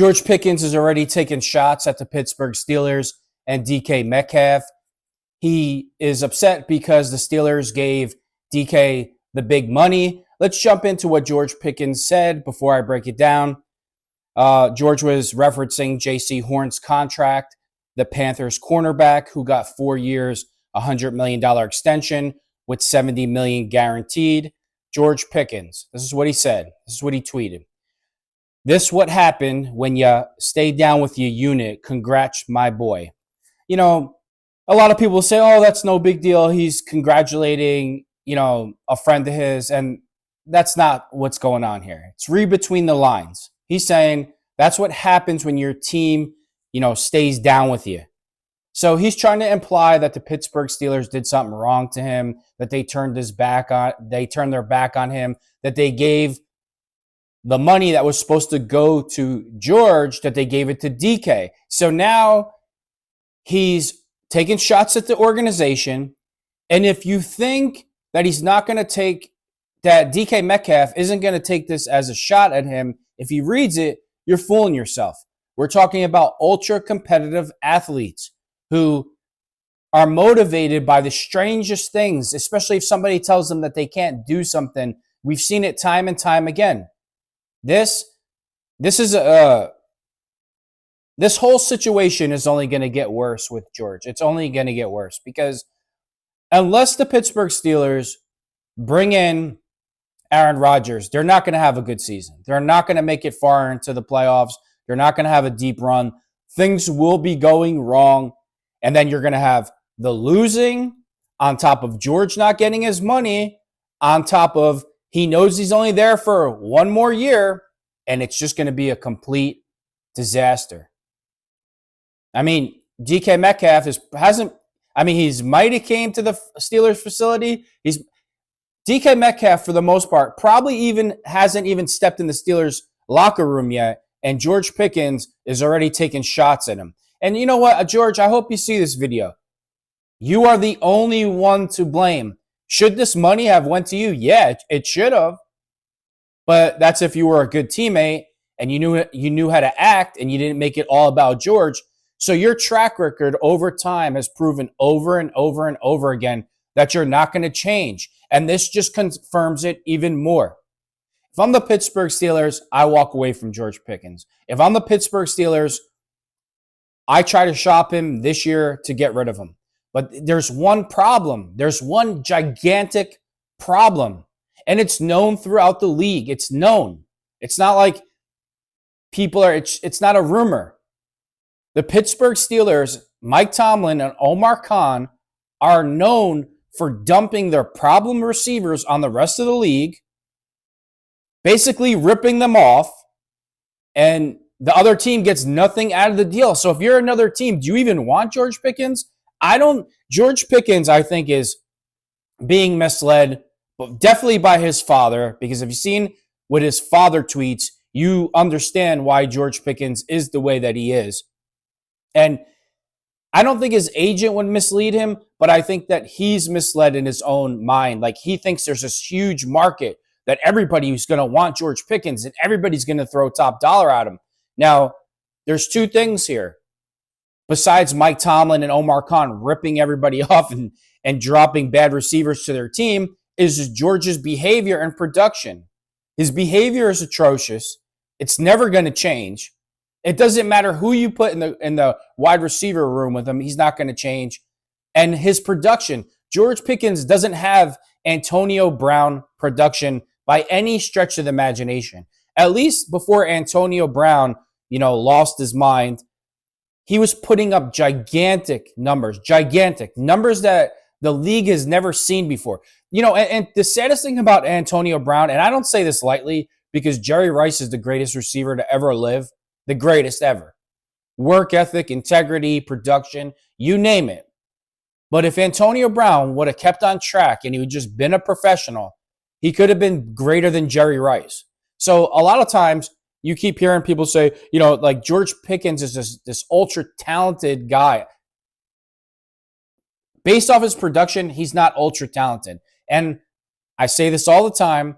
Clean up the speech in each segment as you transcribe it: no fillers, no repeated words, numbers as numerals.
George Pickens has already taken shots at the Pittsburgh Steelers and DK Metcalf. He is upset because the Steelers gave DK the big money. Let's jump into what George Pickens said before I break it down. George was referencing J.C. Horn's contract, the Panthers cornerback who got 4 years, $100 million extension with $70 million guaranteed. George Pickens, this is what he said. This is what he tweeted. This what happened when you stay down with your unit. Congrats, my boy. You know, a lot of people say, oh, that's no big deal. He's congratulating, a friend of his. And that's not what's going on here. It's read between the lines. He's saying that's what happens when your team, stays down with you. So he's trying to imply that the Pittsburgh Steelers did something wrong to him, that they turned their back on him, that they gave the money that was supposed to go to George, that they gave it to DK. So now he's taking shots at the organization. And if you think that he's not going to that DK Metcalf isn't going to take this as a shot at him, if he reads it, you're fooling yourself. We're talking about ultra competitive athletes who are motivated by the strangest things, especially if somebody tells them that they can't do something. We've seen it time and time again. This whole situation is only going to get worse with George. It's only going to get worse because unless the Pittsburgh Steelers bring in Aaron Rodgers, they're not going to have a good season. They're not going to make it far into the playoffs. They're not going to have a deep run. Things will be going wrong. And then you're going to have the losing on top of George not getting his money, on top of he knows he's only there for one more year, and it's just going to be a complete disaster. I mean, DK Metcalf he's might have came to the Steelers facility. DK Metcalf, for the most part, probably even hasn't even stepped in the Steelers locker room yet, and George Pickens is already taking shots at him. And you know what, George, I hope you see this video. You are the only one to blame. Should this money have went to you? Yeah, it should have. But that's if you were a good teammate and you knew how to act and you didn't make it all about George. So your track record over time has proven over and over and over again that you're not going to change. And this just confirms it even more. If I'm the Pittsburgh Steelers, I walk away from George Pickens. If I'm the Pittsburgh Steelers, I try to shop him this year to get rid of him. But there's one problem. There's one gigantic problem. And it's known throughout the league. It's known. It's not like it's not a rumor. The Pittsburgh Steelers, Mike Tomlin and Omar Khan, are known for dumping their problem receivers on the rest of the league, basically ripping them off, and the other team gets nothing out of the deal. So if you're another team, do you even want George Pickens? George Pickens, I think, is being misled, but definitely by his father, because if you've seen what his father tweets, you understand why George Pickens is the way that he is. And I don't think his agent would mislead him, but I think that he's misled in his own mind. Like, he thinks there's this huge market that everybody's going to want George Pickens and everybody's going to throw top dollar at him. Now, there's two things here. Besides Mike Tomlin and Omar Khan ripping everybody off and dropping bad receivers to their team, is George's behavior and production. His behavior is atrocious. It's never going to change. It doesn't matter who you put in the wide receiver room with him. He's not going to change. And his production, George Pickens doesn't have Antonio Brown production by any stretch of the imagination. At least before Antonio Brown, lost his mind, he was putting up gigantic numbers that the league has never seen before. And the saddest thing about Antonio Brown, and I don't say this lightly because Jerry Rice is the greatest receiver to ever live, the greatest ever. Work ethic, integrity, production, you name it. But if Antonio Brown would have kept on track and he would just been a professional, he could have been greater than Jerry Rice. So a lot of times you keep hearing people say, like George Pickens is this ultra talented guy. Based off his production, he's not ultra talented. And I say this all the time.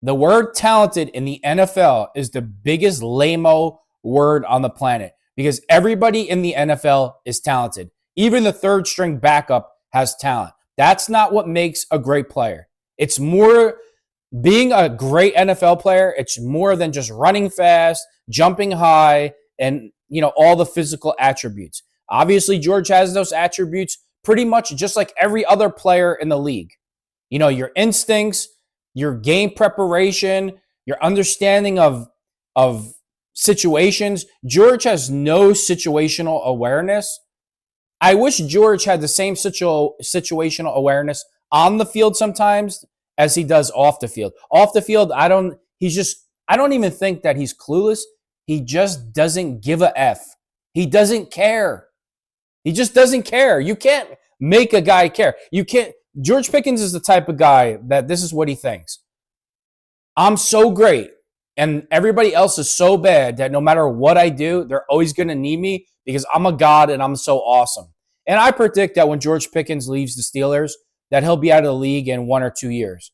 The word talented in the NFL is the biggest lame-o word on the planet because everybody in the NFL is talented. Even the third string backup has talent. That's not what makes a great player. It's more being a great NFL player. It's more than just running fast, jumping high, and all the physical attributes. Obviously, George has those attributes pretty much just like every other player in the league. Your instincts, your game preparation, your understanding of situations. George has no situational awareness. I wish George had the same situational awareness on the field sometimes as he does off the field. Off the field, I don't even think that he's clueless. He just doesn't give a F. He doesn't care. He just doesn't care. You can't make a guy care. You can't. George Pickens is the type of guy that this is what he thinks. I'm so great, and everybody else is so bad that no matter what I do, they're always going to need me because I'm a god and I'm so awesome. And I predict that when George Pickens leaves the Steelers, that he'll be out of the league in 1 or 2 years.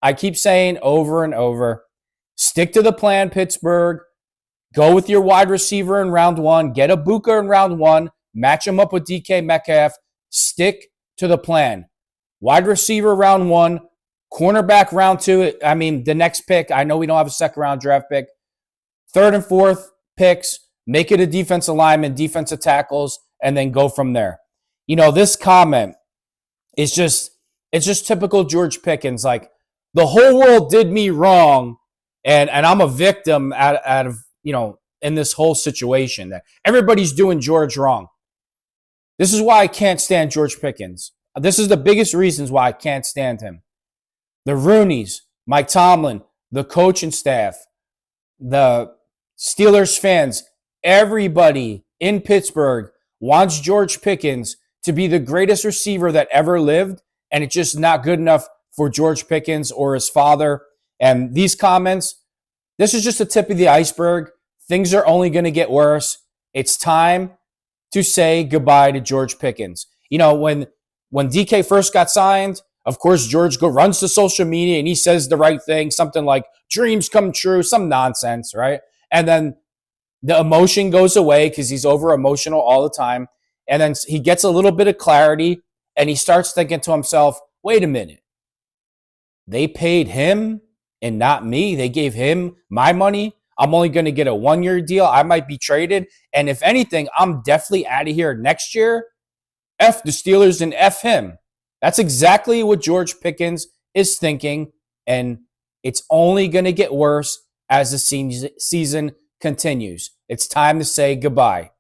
I keep saying over and over, stick to the plan, Pittsburgh. Go with your wide receiver in round 1. Get a Buka in round 1. Match him up with DK Metcalf. Stick to the plan. Wide receiver round 1. Cornerback round 2. I mean, the next pick. I know we don't have a second round draft pick. 3rd and 4th picks. Make it a defensive lineman, defensive tackles, and then go from there. This comment is it's just typical George Pickens. Like, the whole world did me wrong, and I'm a victim out of, in this whole situation that everybody's doing George wrong. This is why I can't stand George Pickens. This is the biggest reasons why I can't stand him. The Rooneys, Mike Tomlin, the coaching staff, the Steelers fans, everybody in Pittsburgh wants George Pickens to be the greatest receiver that ever lived, and it's just not good enough for George Pickens or his father. And these comments, this is just the tip of the iceberg. Things are only going to get worse. It's time to say goodbye to George Pickens. When DK first got signed, of course, George runs to social media and he says the right thing, something like dreams come true, some nonsense, right? And then the emotion goes away because he's over emotional all the time. And then he gets a little bit of clarity and he starts thinking to himself, wait a minute. They paid him and not me. They gave him my money. I'm only going to get a 1-year deal. I might be traded. And if anything, I'm definitely out of here next year. F the Steelers and F him. That's exactly what George Pickens is thinking. And it's only going to get worse as the season continues. It's time to say goodbye.